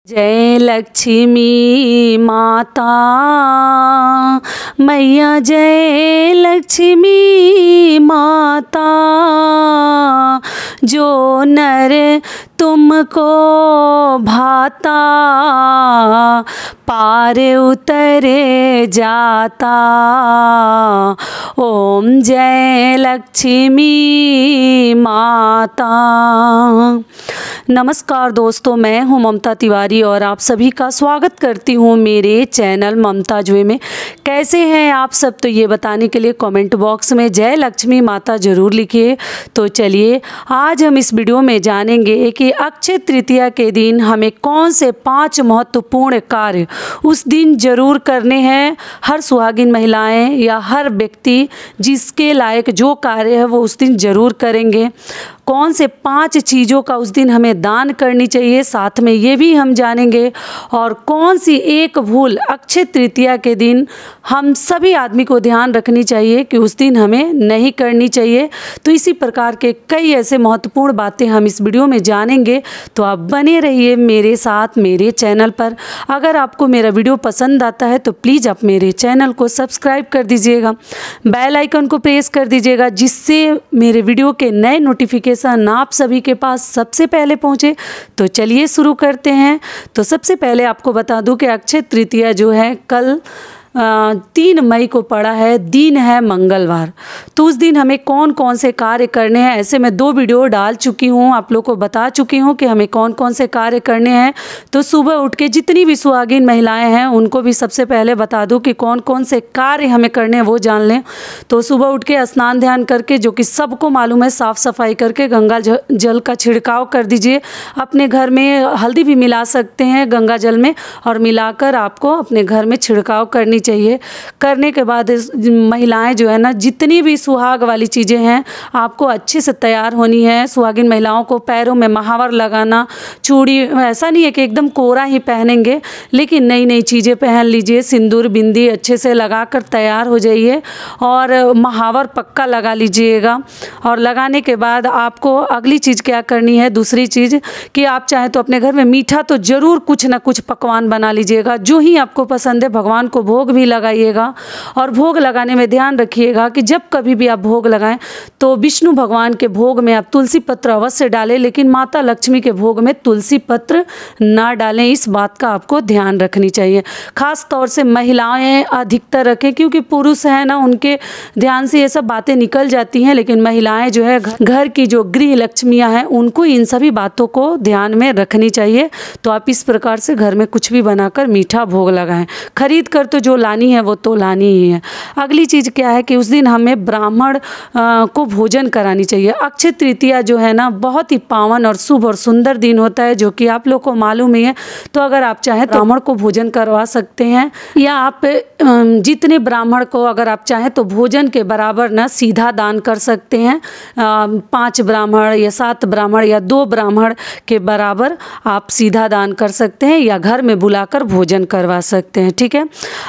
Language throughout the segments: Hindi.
जय लक्ष्मी माता मैया, जय लक्ष्मी माता। जो नर तुमको भाता, पार उतरे जाता। ओम जय लक्ष्मी माता। नमस्कार दोस्तों, मैं हूं ममता तिवारी और आप सभी का स्वागत करती हूं मेरे चैनल ममता जुए में। कैसे हैं आप सब, तो ये बताने के लिए कमेंट बॉक्स में जय लक्ष्मी माता ज़रूर लिखिए। तो चलिए आज हम इस वीडियो में जानेंगे कि अक्षय तृतीया के दिन हमें कौन से 5 महत्वपूर्ण कार्य उस दिन जरूर करने हैं। हर सुहागिन महिलाएं या हर व्यक्ति जिसके लायक जो कार्य है वो उस दिन जरूर करेंगे। कौन से 5 चीज़ों का उस दिन हमें दान करनी चाहिए, साथ में ये भी हम जानेंगे। और कौन सी एक भूल अक्षय तृतीया के दिन हम सभी आदमी को ध्यान रखनी चाहिए कि उस दिन हमें नहीं करनी चाहिए। तो इसी प्रकार के कई ऐसे महत्वपूर्ण बातें हम इस वीडियो में जानेंगे। तो आप बने रहिए मेरे साथ मेरे चैनल पर। अगर आपको मेरा वीडियो पसंद आता है तो प्लीज़ आप मेरे चैनल को सब्सक्राइब कर दीजिएगा, बेल आइकन को प्रेस कर दीजिएगा, जिससे मेरे वीडियो के नए नोटिफिकेशन आप सभी के पास सबसे पहले पहुंचे। तो चलिए शुरू करते हैं। तो सबसे पहले आपको बता दूं कि अक्षय तृतीया जो है कल 3 मई को पड़ा है, दिन है मंगलवार। तो उस दिन हमें कौन कौन से कार्य करने हैं, ऐसे मैं 2 वीडियो डाल चुकी हूँ, आप लोग को बता चुकी हूँ कि हमें कौन कौन से कार्य करने हैं। तो सुबह उठ के जितनी भी सुहागिन महिलाएं हैं उनको भी सबसे पहले बता दूं कि कौन कौन से कार्य हमें करने हैं वो जान लें। तो सुबह उठ के स्नान ध्यान करके, जो कि सबको मालूम है, साफ़ सफाई करके गंगा जल का छिड़काव कर दीजिए। अपने घर में हल्दी भी मिला सकते हैं गंगा जल में, और मिलाकर आपको अपने घर में छिड़काव करनी चाहिए। करने के बाद महिलाएं जो है ना, जितनी भी सुहाग वाली चीज़ें हैं आपको अच्छे से तैयार होनी है। सुहागिन महिलाओं को पैरों में महावर लगाना, चूड़ी, ऐसा नहीं है कि एकदम कोरा ही पहनेंगे, लेकिन नई नई चीज़ें पहन लीजिए। सिंदूर बिंदी अच्छे से लगाकर तैयार हो जाइए और महावर पक्का लगा लीजिएगा। और लगाने के बाद आपको अगली चीज़ क्या करनी है, दूसरी चीज़ कि आप चाहें तो अपने घर में मीठा तो ज़रूर कुछ ना कुछ पकवान बना लीजिएगा, जो ही आपको पसंद है। भगवान को भोग भी लगाइएगा। और भोग लगाने में ध्यान रखिएगा कि जब कभी भी आप भोग लगाएं तो विष्णु भगवान के भोग में आप तुलसी पत्र अवश्य डालें, लेकिन माता लक्ष्मी के भोग में तुलसी पत्र ना डालें। इस बात का आपको ध्यान रखनी चाहिए। खास तौर से महिलाएं अधिकतर रखें, क्योंकि पुरुष हैं ना, उनके ध्यान से ये सब बातें निकल जाती हैं, लेकिन महिलाएं जो है घर की जो गृह लक्ष्मियाँ हैं उनको इन सभी बातों को ध्यान में रखनी चाहिए। तो आप इस प्रकार से घर में कुछ भी बनाकर मीठा भोग लगाएं। खरीद कर तो जो लानी है वो तो लानी ही है। अगली चीज़ क्या है कि उस दिन हमें ब्राह्मण को भोजन करानी चाहिए। अक्षय तृतीया जो है ना, बहुत ही पावन और शुभ और सुंदर दिन होता है, जो कि आप लोग को मालूम ही है। तो अगर आप चाहें तो ब्राह्मण को भोजन करवा सकते हैं, या आप जितने ब्राह्मण को अगर आप चाहें तो भोजन के बराबर ना सीधा दान कर सकते हैं। 5 ब्राह्मण या 7 ब्राह्मण या 2 ब्राह्मण के बराबर आप सीधा दान कर सकते हैं, या घर में बुलाकर भोजन करवा सकते हैं। ठीक है।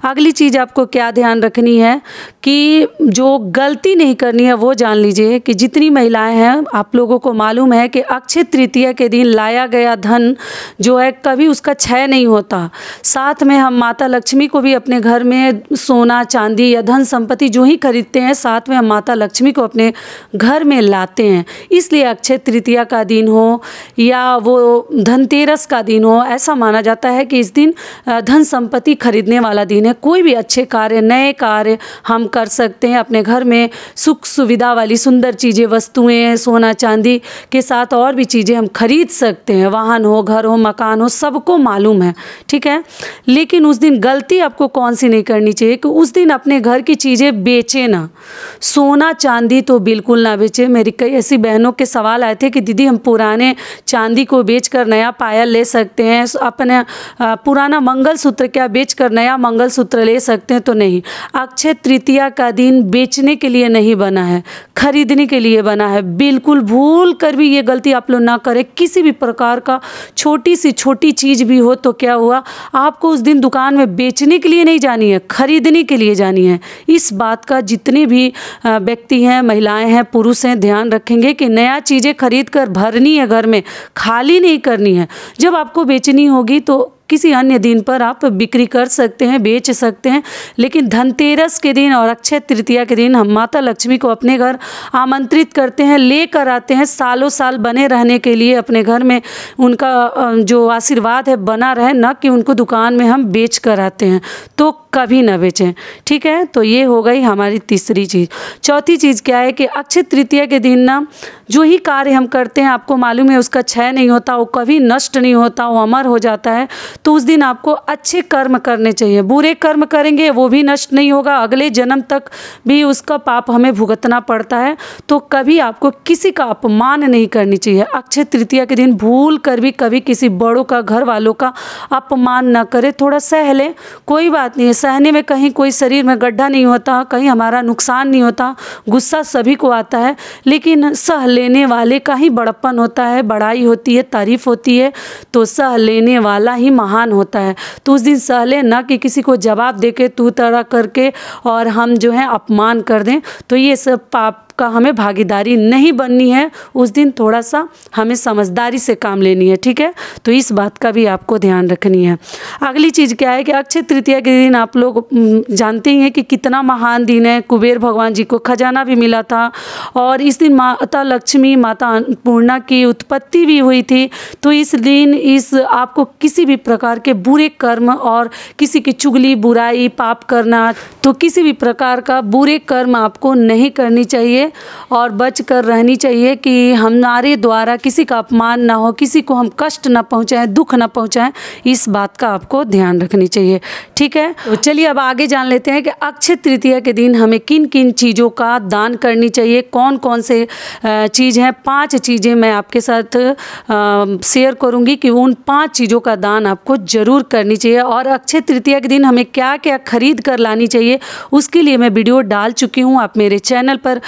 अगली चीज़ आपको क्या ध्यान रखनी है कि जो गलती नहीं करनी है वो जान लीजिए कि जितनी महिलाएं हैं, आप लोगों को मालूम है कि अक्षय तृतीया के दिन लाया गया धन जो है कभी उसका क्षय नहीं होता। साथ में हम माता लक्ष्मी को भी अपने घर में सोना चांदी या धन संपत्ति जो ही खरीदते हैं, साथ में हम माता लक्ष्मी को अपने घर में लाते हैं। इसलिए अक्षय तृतीया का दिन हो या वो धनतेरस का दिन हो, ऐसा माना जाता है कि इस दिन धन संपत्ति खरीदने वाला दिन है। कोई भी अच्छे कार्य, नए कार्य हम कर सकते हैं अपने घर में। सुख सुविधा वाली सुंदर चीज़ें, वस्तुएं, सोना चांदी के साथ और भी चीज़ें हम खरीद सकते हैं। वाहन हो, घर हो, मकान हो, सबको मालूम है। ठीक है। लेकिन उस दिन गलती आपको कौन सी नहीं करनी चाहिए कि उस दिन अपने घर की चीज़ें बेचे ना। सोना चांदी तो बिल्कुल ना बेचे। मेरी कई ऐसी बहनों के सवाल आए थे कि दीदी हम पुराने चांदी को बेचकर नया पायल ले सकते हैं, अपना पुराना मंगलसूत्र क्या बेचकर नया मंगलसूत्र वस्त्र ले सकते हैं तो नहीं। अक्षय तृतीया का दिन बेचने के लिए नहीं बना है, खरीदने के लिए बना है। बिल्कुल भूल कर भी ये गलती आप लोग ना करें। किसी भी प्रकार का छोटी सी छोटी चीज़ भी हो तो क्या हुआ, आपको उस दिन दुकान में बेचने के लिए नहीं जानी है, खरीदने के लिए जानी है। इस बात का जितने भी व्यक्ति हैं, महिलाएं हैं, पुरुष हैं, ध्यान रखेंगे कि नया चीज़ें खरीद कर भरनी है, घर में खाली नहीं करनी है। जब आपको बेचनी होगी तो किसी अन्य दिन पर आप बिक्री कर सकते हैं, बेच सकते हैं, लेकिन धनतेरस के दिन और अक्षय तृतीया के दिन हम माता लक्ष्मी को अपने घर आमंत्रित करते हैं, लेकर आते हैं सालों साल बने रहने के लिए। अपने घर में उनका जो आशीर्वाद है बना रहे, ना कि उनको दुकान में हम बेच कर आते हैं। तो कभी ना बेचें, ठीक है। तो ये हो गई हमारी तीसरी चीज़। चौथी चीज़ क्या है कि अक्षय तृतीया के दिन ना जो ही कार्य हम करते हैं, आपको मालूम है उसका क्षय नहीं होता, वो कभी नष्ट नहीं होता, वो अमर हो जाता है। तो उस दिन आपको अच्छे कर्म करने चाहिए। बुरे कर्म करेंगे वो भी नष्ट नहीं होगा, अगले जन्म तक भी उसका पाप हमें भुगतना पड़ता है। तो कभी आपको किसी का अपमान नहीं करनी चाहिए। अक्षय तृतीया के दिन भूल कर भी कभी किसी बड़ों का, घर वालों का अपमान न करें। थोड़ा सह लें, कोई बात नहीं है, सहने में कहीं कोई शरीर में गड्ढा नहीं होता, कहीं हमारा नुकसान नहीं होता। गुस्सा सभी को आता है, लेकिन सह लेने वाले का ही बड़प्पन होता है, बड़ाई होती है, तारीफ होती है। तो सह लेने वाला ही महान होता है। तो उस दिन सह ले, ना कि किसी को जवाब दे के तू तड़ा करके और हम जो है अपमान कर दें। तो ये सब पाप का हमें भागीदारी नहीं बननी है। उस दिन थोड़ा सा हमें समझदारी से काम लेनी है, ठीक है। तो इस बात का भी आपको ध्यान रखनी है। अगली चीज़ क्या है कि अक्षय तृतीया के दिन आप लोग जानते ही हैं कि कितना महान दिन है। कुबेर भगवान जी को खजाना भी मिला था और इस दिन माता लक्ष्मी, माता अन्नपूर्णा की उत्पत्ति भी हुई थी। तो इस दिन आपको किसी भी प्रकार के बुरे कर्म और किसी की चुगली, बुराई, पाप करना, तो किसी भी प्रकार का बुरे कर्म आपको नहीं करनी चाहिए और बच कर रहनी चाहिए कि हमारे द्वारा किसी का अपमान ना हो, किसी को हम कष्ट ना पहुंचाएं, दुख ना पहुंचाएं। इस बात का आपको ध्यान रखनी चाहिए, ठीक है। तो चलिए अब आगे जान लेते हैं कि अक्षय तृतीया के दिन हमें किन किन चीज़ों का दान करनी चाहिए, कौन कौन से चीज़ हैं। 5 चीज़ें मैं आपके साथ शेयर करूंगी कि उन 5 चीज़ों का दान आपको ज़रूर करनी चाहिए। और अक्षय तृतीया के दिन हमें क्या क्या खरीद कर लानी चाहिए उसके लिए मैं वीडियो डाल चुकी हूँ, आप मेरे चैनल पर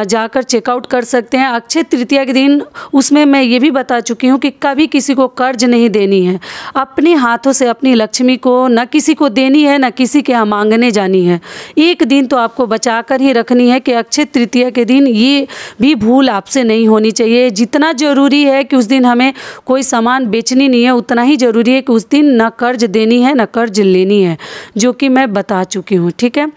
जाकर चेकआउट कर सकते हैं। अक्षय तृतीया के दिन उसमें मैं ये भी बता चुकी हूँ कि कभी किसी को कर्ज नहीं देनी है। अपने हाथों से अपनी लक्ष्मी को न किसी को देनी है, न किसी के यहाँ मांगने जानी है। एक दिन तो आपको बचा कर ही रखनी है कि अक्षय तृतीया के दिन ये भी भूल आपसे नहीं होनी चाहिए। जितना ज़रूरी है कि उस दिन हमें कोई सामान बेचनी नहीं है, उतना ही ज़रूरी है कि उस दिन न कर्ज देनी है, न कर्ज लेनी है, जो कि मैं बता चुकी हूँ, ठीक है।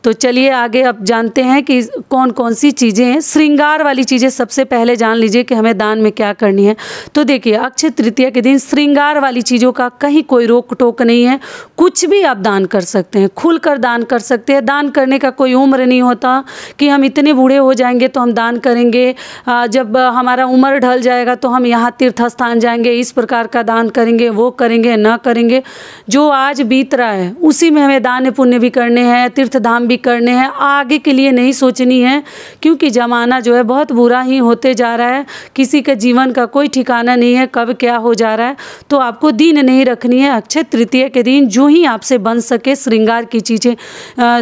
तो चलिए आगे अब जानते हैं कि कौन कौन सी चीज़ें हैं। श्रृंगार वाली चीज़ें सबसे पहले जान लीजिए कि हमें दान में क्या करनी है। तो देखिए अक्षय तृतीया के दिन श्रृंगार वाली चीज़ों का कहीं कोई रोक टोक नहीं है, कुछ भी आप दान कर सकते हैं, खुलकर दान कर सकते हैं। दान करने का कोई उम्र नहीं होता कि हम इतने बूढ़े हो जाएंगे तो हम दान करेंगे, जब हमारा उम्र ढल जाएगा तो हम यहाँ तीर्थ स्थान जाएंगे, इस प्रकार का दान करेंगे, वो करेंगे, ना करेंगे। जो आज बीत रहा है उसी में हमें दान पुण्य भी करने हैं, तीर्थ धाम भी करने हैं, आगे के लिए नहीं सोचनी है। क्योंकि ज़माना जो है बहुत बुरा ही होते जा रहा है, किसी के जीवन का कोई ठिकाना नहीं है, कब क्या हो जा रहा है। तो आपको दीन नहीं रखनी है। अक्षय तृतीया के दिन जो ही आपसे बन सके श्रृंगार की चीज़ें,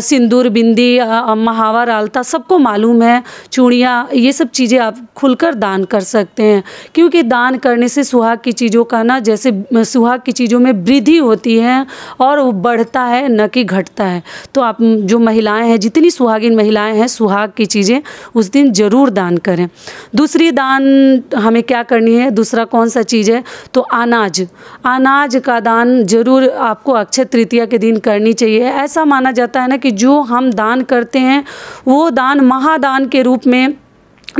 सिंदूर, बिंदी, महावर, आलता, सबको मालूम है, चूड़ियाँ, ये सब चीज़ें आप खुलकर दान कर सकते हैं। क्योंकि दान करने से सुहाग की चीज़ों का ना, जैसे सुहाग की चीज़ों में वृद्धि होती है और वो बढ़ता है, न कि घटता है। तो आप जो महिलाएं हैं, जितनी सुहागिन महिलाएं हैं, सुहाग की चीज़ें उस दिन ज़रूर दान करें। दूसरी दान हमें क्या करनी है, दूसरा कौन सा चीज़ है, तो अनाज। अनाज का दान ज़रूर आपको अक्षय तृतीया के दिन करनी चाहिए। ऐसा माना जाता है ना कि जो हम दान करते हैं वो दान महादान के रूप में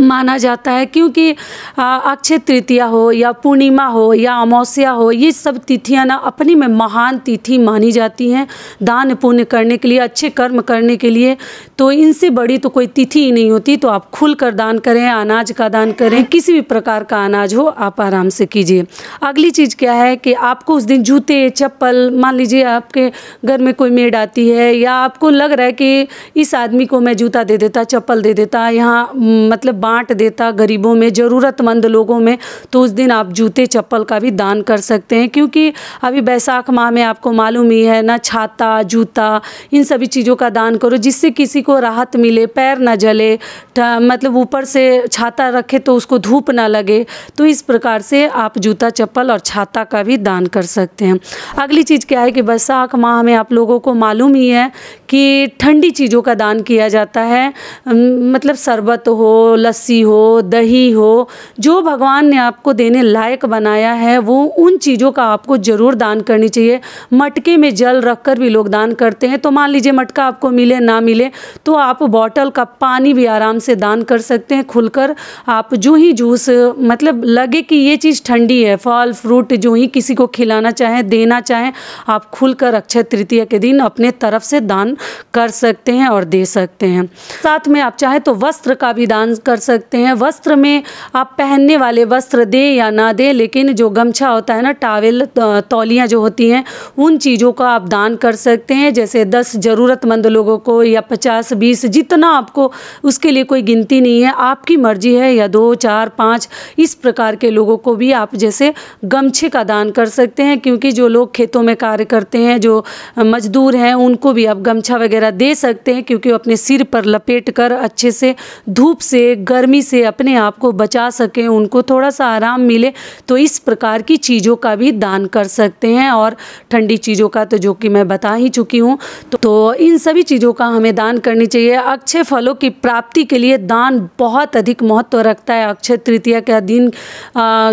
माना जाता है। क्योंकि अक्षय तृतीया हो या पूर्णिमा हो या अमावस्या हो, ये सब तिथियां ना अपनी में महान तिथि मानी जाती हैं दान पुण्य करने के लिए, अच्छे कर्म करने के लिए। तो इनसे बड़ी तो कोई तिथि ही नहीं होती। तो आप खुलकर दान करें, अनाज का दान करें, किसी भी प्रकार का अनाज हो आप आराम से कीजिए। अगली चीज़ क्या है कि आपको उस दिन जूते, चप्पल, मान लीजिए आपके घर में कोई मेड आती है या आपको लग रहा है कि इस आदमी को मैं जूता दे देता, चप्पल दे देता, यहाँ मतलब बांट देता गरीबों में, ज़रूरतमंद लोगों में, तो उस दिन आप जूते चप्पल का भी दान कर सकते हैं। क्योंकि अभी बैसाख माह में आपको मालूम ही है ना, छाता, जूता, इन सभी चीज़ों का दान करो जिससे किसी को राहत मिले, पैर न जले, मतलब ऊपर से छाता रखे तो उसको धूप ना लगे। तो इस प्रकार से आप जूता चप्पल और छाता का भी दान कर सकते हैं। अगली चीज़ क्या है कि बैसाख माह में आप लोगों को मालूम ही है कि ठंडी चीज़ों का दान किया जाता है। मतलब शरबत हो, लस्सी हो, दही हो, जो भगवान ने आपको देने लायक बनाया है वो उन चीज़ों का आपको ज़रूर दान करनी चाहिए। मटके में जल रखकर भी लोग दान करते हैं। तो मान लीजिए मटका आपको मिले ना मिले तो आप बॉटल का पानी भी आराम से दान कर सकते हैं खुलकर। आप जो ही जूस, मतलब लगे कि ये चीज़ ठंडी है, फल फ्रूट जो ही किसी को खिलाना चाहें, देना चाहें, आप खुलकर अक्षय तृतीया के दिन अपने तरफ से दान कर सकते हैं और दे सकते हैं। साथ में आप चाहें तो वस्त्र का भी दान कर सकते हैं। वस्त्र में आप पहनने वाले वस्त्र दें या ना दें, लेकिन जो गमछा होता है ना, टावेल, तौलियाँ जो होती हैं, उन चीज़ों का आप दान कर सकते हैं। जैसे 10 ज़रूरतमंद लोगों को या 50, 20, जितना आपको, उसके लिए कोई गिनती नहीं है, आपकी मर्जी है, या 2, 4, 5 इस प्रकार के लोगों को भी आप जैसे गमछे का दान कर सकते हैं। क्योंकि जो लोग खेतों में कार्य करते हैं, जो मजदूर हैं, उनको भी आप गमछा वगैरह दे सकते हैं क्योंकि वो अपने सिर पर लपेट कर अच्छे से धूप से, गर्मी से अपने आप को बचा सकें, उनको थोड़ा सा आराम मिले। तो इस प्रकार की चीज़ों का भी दान कर सकते हैं। और ठंडी चीज़ों का तो जो कि मैं बता ही चुकी हूँ। तो इन सभी चीज़ों का हमें दान करनी चाहिए। अक्षय फलों की प्राप्ति के लिए दान बहुत अधिक महत्व रखता है। अक्षय तृतीया का दिन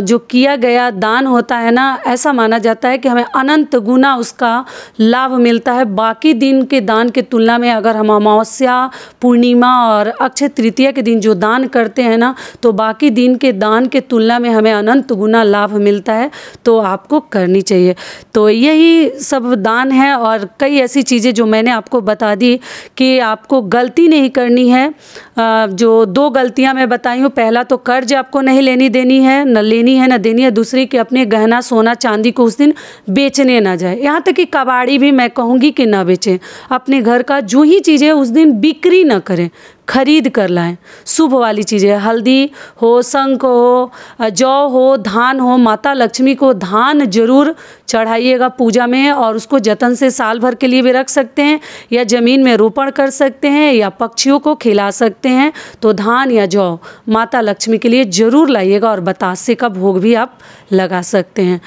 जो किया गया दान होता है ना, ऐसा माना जाता है कि हमें अनंत गुना उसका लाभ मिलता है। बाकी दिन के दान के तुलना में अगर हम अमावस्या, पूर्णिमा और अक्षय तृतीया के दिन जो दान करते हैं ना, तो बाकी दिन के दान के तुलना में हमें अनंत गुना लाभ मिलता है। तो आपको करनी चाहिए। तो यही सब दान है और कई ऐसी चीज़ें जो मैंने आपको बता दी कि आपको गलती नहीं करनी है। जो 2 गलतियां मैं बताई हूँ, पहला तो कर्ज आपको नहीं लेनी देनी है, न लेनी है न देनी है। दूसरी कि अपने गहना सोना चांदी को उस दिन बेचने ना जाए। यहाँ तक कि कबाड़ी भी मैं कहूँगी कि ना बेचें। अपने घर का जो ही चीज़ें उस दिन बिक्री ना करें, खरीद कर लाएं। शुभ वाली चीज़ें, हल्दी हो, शंख हो, जौ हो, धान हो, माता लक्ष्मी को धान जरूर चढ़ाइएगा पूजा में। और उसको जतन से साल भर के लिए भी रख सकते हैं, या ज़मीन में रोपण कर सकते हैं, या पक्षियों को खिला सकते हैं। तो धान या जौ माता लक्ष्मी के लिए ज़रूर लाइएगा। और बतासे का भोग भी आप लगा सकते हैं।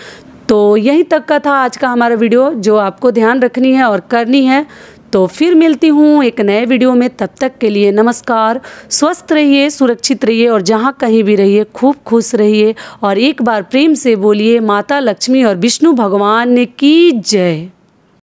तो यहीं तक का था आज का हमारा वीडियो, जो आपको ध्यान रखनी है और करनी है। तो फिर मिलती हूँ एक नए वीडियो में। तब तक के लिए नमस्कार। स्वस्थ रहिए, सुरक्षित रहिए और जहाँ कहीं भी रहिए खूब खुश रहिए। और एक बार प्रेम से बोलिए, माता लक्ष्मी और विष्णु भगवान की जय।